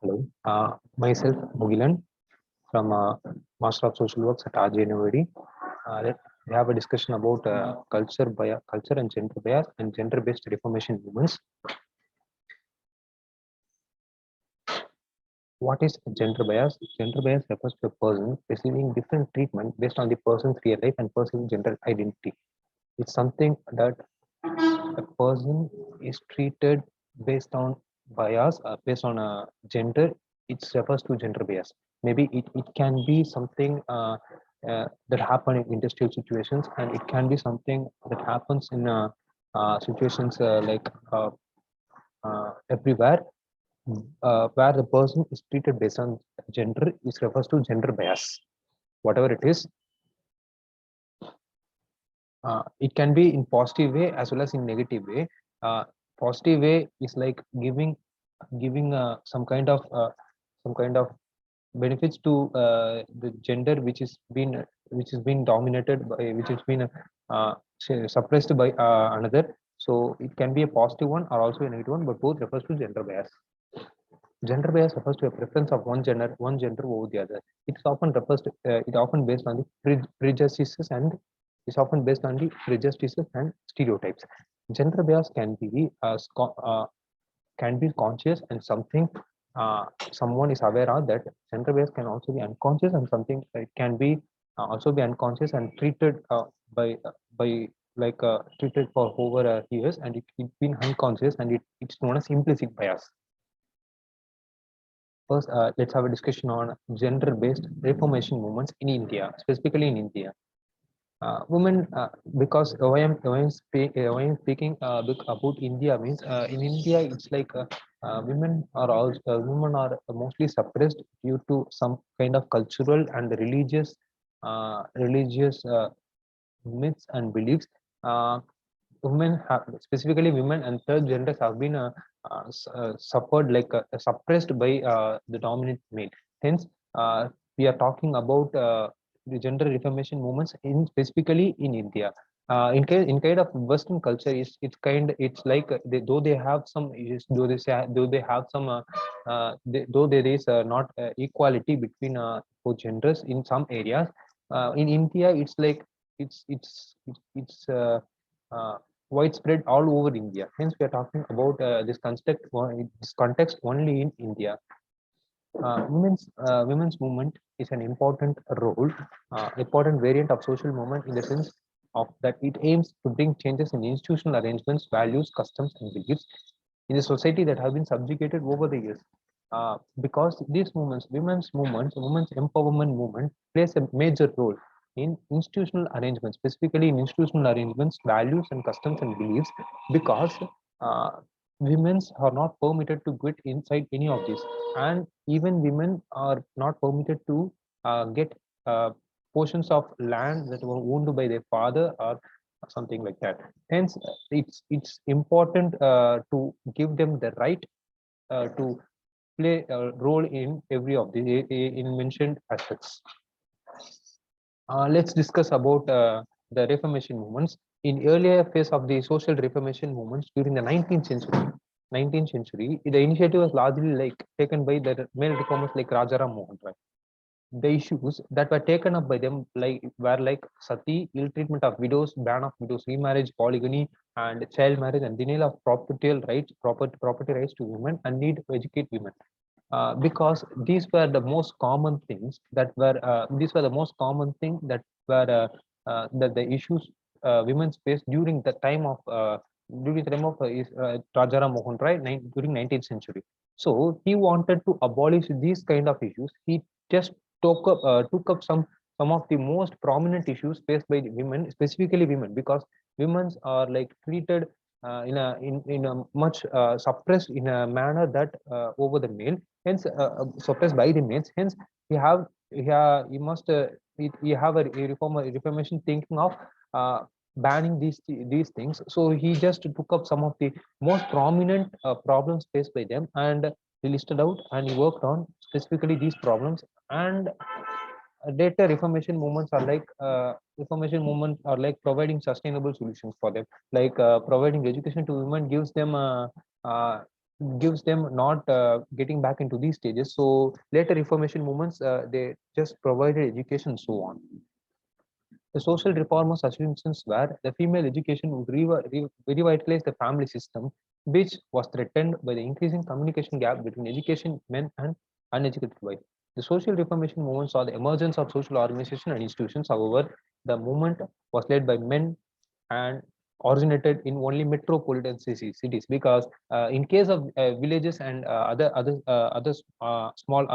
Hello, myself Mugilan from Master of Social Works at RGNIYD. We have a discussion about culture and gender bias and gender-based reformation movements. What is gender bias? Gender bias refers to a person receiving different treatment based on the person's real life and personal gender identity. It's something that a person is treated based on bias, based on a gender. It refers to gender bias. Maybe it can be something that happen in industrial situations, and it can be something that happens in situations everywhere, where the person is treated based on gender is refers to gender bias. Whatever it is, it can be in positive way as well as in negative way. Positive way is like giving some kind of benefits to the gender which is been dominated by, which has been suppressed by another. So it can be a positive one or also a negative one, but both refers to gender bias. Gender bias refers to a preference of one gender over the other. It often based on the prejudices and is often based on the prejudices and stereotypes. Gender bias can be conscious and something someone is aware of. That gender bias can also be unconscious and something it can be also be unconscious and treated by treated for over years, and it's been unconscious, and it's known as implicit bias. First, let's have a discussion on gender-based reformation movements in India, specifically in India. Women, because why I'm speaking about India means in India it's like women are mostly suppressed due to some kind of cultural and religious myths and beliefs. Women have, specifically women and third genders, have been suffered suppressed by the dominant male. Hence, we are talking about the gender reformation movements in specifically in India. In kind of Western culture, it's like though they have some issues, though they have some though there is not equality between both genders in some areas. In India, it's like it's widespread all over India. Hence, we are talking about this context only in India. Women's movement is an important important variant of social movement, in the sense of that it aims to bring changes in institutional arrangements, values, customs, and beliefs in the society that have been subjugated over the years. Because these movements, women's empowerment movement, plays a major role in institutional arrangements, specifically in institutional arrangements, values, and customs and beliefs, because women are not permitted to quit inside any of these, and even women are not permitted to get portions of land that were owned by their father or something like that. Hence, it's important to give them the right to play a role in every of the in mentioned aspects. Let's discuss about the Reformation movements. In earlier phase of the social Reformation movements during the 19th century, the initiative was largely taken by the male reformers like Rajaram Mohan Roy. The issues that were taken up by them were like sati, ill treatment of widows, ban of widows remarriage, polygamy, and child marriage, and denial of property rights to women, and need to educate women. Because these were the most common things that were that the issues women faced during the time of Rajaram Mohan Roy during 19th century. So he wanted to abolish these kind of issues. He just took up some of the most prominent issues faced by women, specifically women, because women are treated in a much suppressed in a manner that over the male, hence suppressed by the males. Hence, he have a reformation thinking of banning these things. So he just took up some of the most prominent problems faced by them, and he listed out and he worked on specifically these problems. And later reformation movements are like providing sustainable solutions for them, providing education to women gives them gives them not getting back into these stages. So later Reformation movements, they just provided education, so on. The social reformers' assumptions were the female education would revitalize the family system, which was threatened by the increasing communication gap between education men and uneducated wives. The social reformation movement saw the emergence of social organizations and institutions. However, the movement was led by men and originated in only metropolitan cities, because in case of villages and other small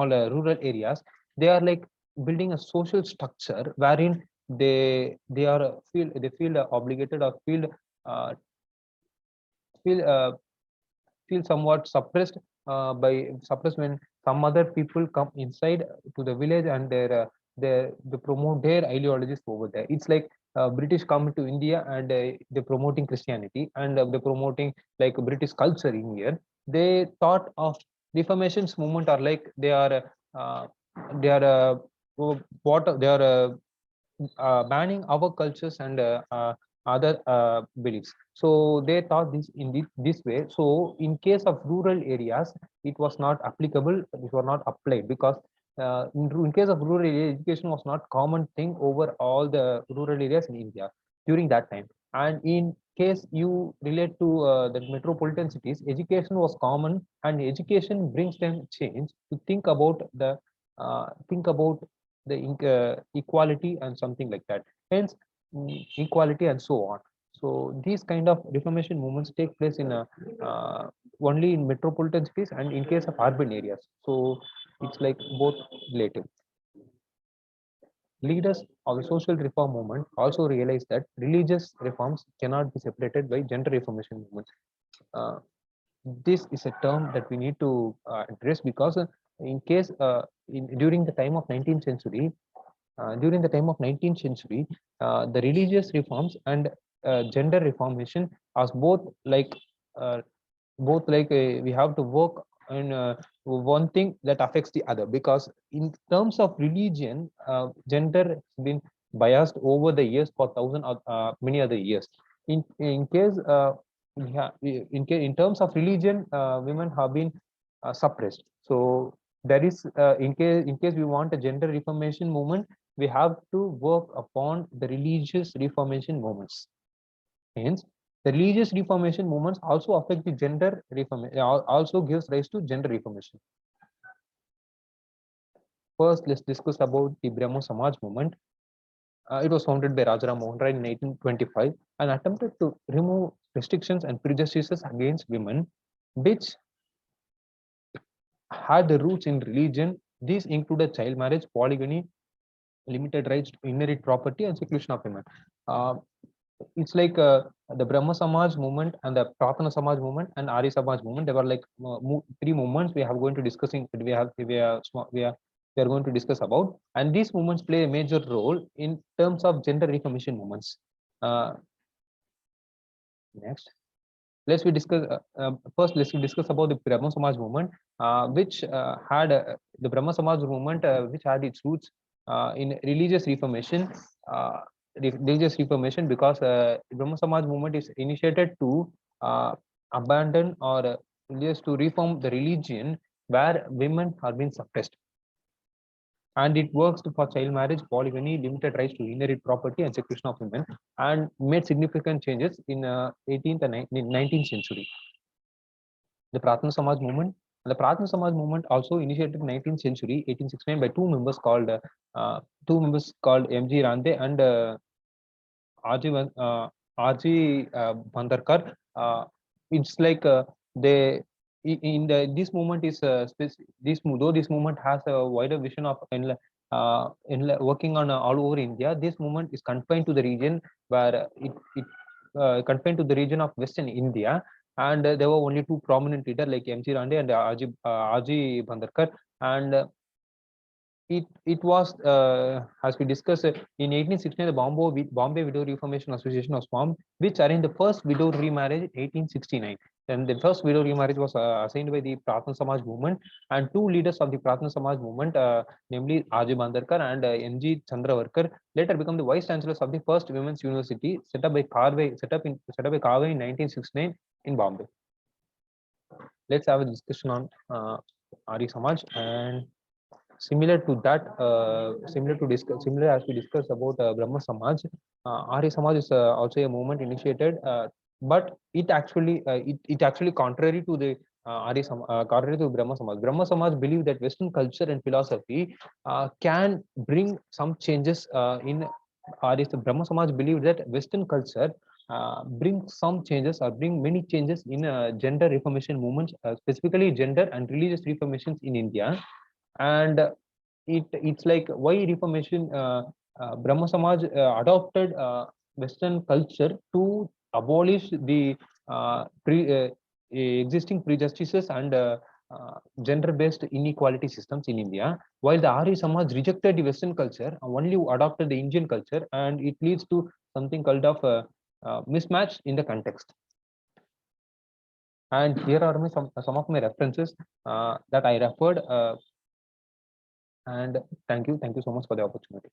rural areas, they are like building a social structure wherein they feel obligated, or uh, feel feel somewhat suppressed when some other people come inside to the village, and they promote their ideologies over there. It's like British come to India, and they're promoting Christianity, and they're promoting like British culture in here. They thought of Reformations movement are like uh, they are what they are banning our cultures and other beliefs. So they thought this in this way. So in case of rural areas, it was not applicable, it was not applied, because in case of rural area, education was not common thing over all the rural areas in India during that time. And in case you relate to the metropolitan cities, education was common, and education brings them change to think about the equality and something like that. Hence, equality and so on. So these kind of Reformation movements take place in only in metropolitan cities and in case of urban areas. So it's like both relative. Leaders of the social reform movement also realized that religious reforms cannot be separated by gender reformation movement. Uh, this is a term that we need to address, because in case during the time of 19th century, the religious reforms and gender reformation as uh, both like we have to work on one thing that affects the other, because in terms of religion, gender has been biased over the years for many other years. In case yeah, in terms of religion, women have been suppressed. So there is in case we want a gender reformation movement, we have to work upon the religious reformation movements. Hence, the religious reformation movements also affect the gender reformation, also gives rise to gender reformation. First, let's discuss about the Brahmo Samaj movement. It was founded by Rajaram Mohan Rai in 1825 and attempted to remove restrictions and prejudices against women, which had the roots in religion. These included child marriage, polygamy, limited rights to inherit property, and seclusion of women. Uh, it's like the Brahma Samaj movement and the Pratana Samaj movement and Arya Samaj movement. They were like three movements we have going to discussing. We are going to discuss about, and these movements play a major role in terms of gender reformation movements. Uh, Next, let's we discuss about the Brahma Samaj movement, which had the Brahma Samaj movement, which had its roots in religious reformation. Uh, Religious reformation, because Brahma Samaj movement is initiated to abandon or just to reform the religion where women are being suppressed, and it works for child marriage, polygamy, limited rights to inherit property, and seclusion of women, and made significant changes in 18th and 19th century. The Pratana Samaj movement. The Pratana Samaj movement also initiated in 19th century, 1869, by two members called M.G. Rande and R.G. Bandarkar. It's like they in the this movement is this movement has a wider vision of working on all over India. This movement is confined to the region where it confined to the region of Western India, and there were only two prominent leaders like M.G. Rande and R.G. Bandarkar, and it was as we discussed in 1869, the Bombay Widow Reformation Association was formed, which arranged the first widow remarriage in 1869. And the first widow remarriage was assigned by the Pratana Samaj movement, and two leaders of the Pratana Samaj movement, namely R.J. Bandarkar and N.G. Chandravarkar, later become the vice chancellors of the first women's university set up by Karve in 1969 in Bombay. let's have a discussion on Arya Samaj. And similar to that, similar as we discussed about Brahma Samaj, Arya Samaj is also a movement initiated, but it actually contrary to the contrary to Brahma Samaj. Brahma Samaj believe that Western culture and philosophy can bring some changes in Arya. Brahma Samaj believe that Western culture bring some changes or bring many changes in gender reformation movements, specifically gender and religious reformations in India. And it's like why Reformation, Brahma Samaj adopted Western culture to abolish the existing prejudices and gender-based inequality systems in India, while the Arya Samaj rejected the Western culture, only adopted the Indian culture, and it leads to something called of mismatch in the context. And here are some of my references that I referred. And thank you so much for the opportunity.